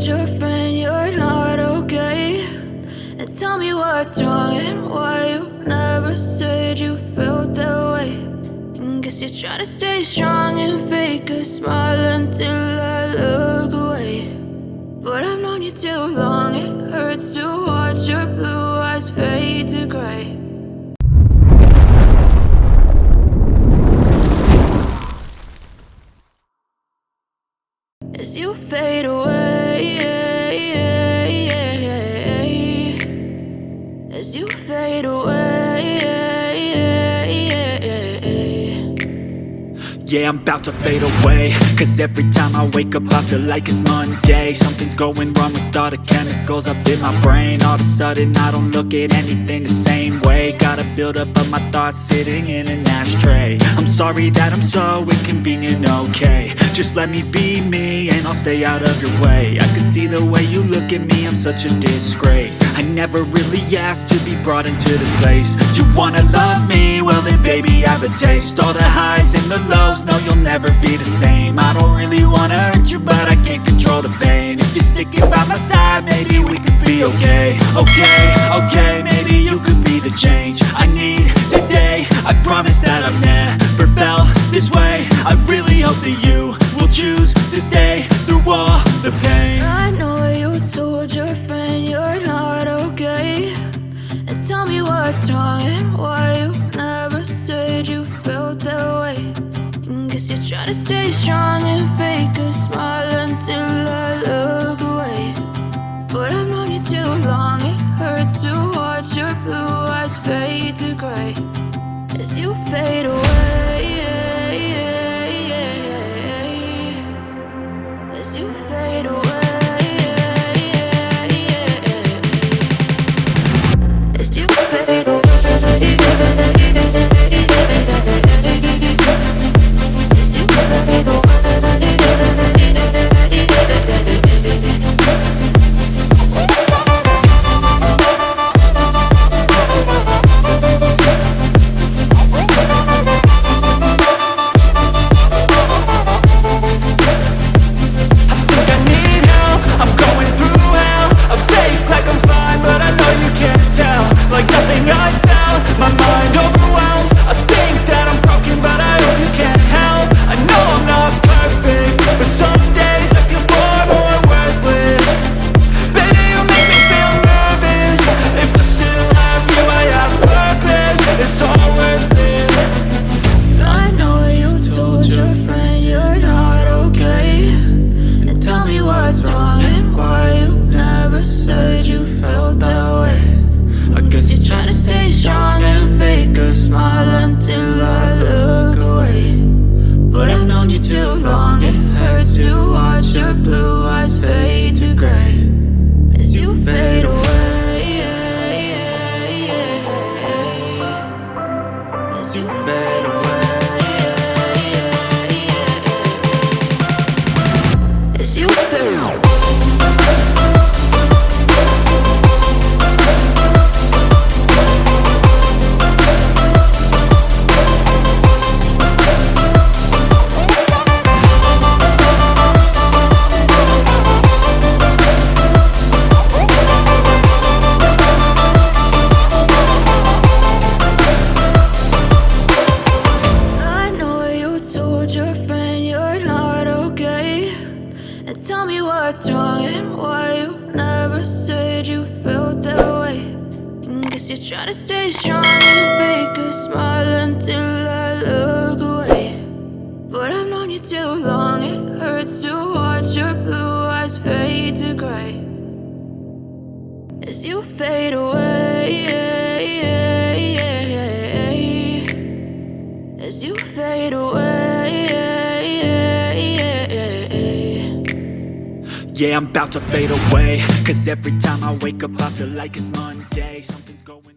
told your friend you're not okay? And tell me what's wrong and why you never said you felt that way. And guess you're trying to stay strong and fake a smile until I look away. But I've known you too long, it hurts to watch your blue eyes fade to gray. As you fade away, as you fade away. Yeah, I'm about to fade away, cause every time I wake up I feel like it's Monday. Something's going wrong with all the chemicals up in my brain. All of a sudden I don't look at anything the same way. Got a buildup of my thoughts sitting in an ashtray. I'm sorry that I'm so inconvenient, okay? Just let me be me and I'll stay out of your way. I can see the way you look at me, I'm such a disgrace. I never really asked to be brought into this place. You wanna love me? Well then baby have a taste. All the highs and the lows, no, you'll never be the same. I don't really wanna hurt you, but I can't control the pain. If you're sticking by my side, maybe we could be okay. Okay, maybe you could be the change I need today. I promise that I've never felt this way. I really hope that you will choose to stay through all the pain. I know you told your friend you're not okay. And tell me what's wrong and why you never said you felt that way. Guess you're trying to stay strong and fake a smile until I look away. But I've known you too long, it hurts to watch your blue eyes fade to gray. As you fade away, as you fade away, as you fade away. Try to stay strong and fake a smile until I look away. But I've known you too long, it hurts to watch your blue eyes fade to gray. As you fade away, as you fade away. Yeah, I'm about to fade away, cause every time I wake up I feel like it's Monday. Something's going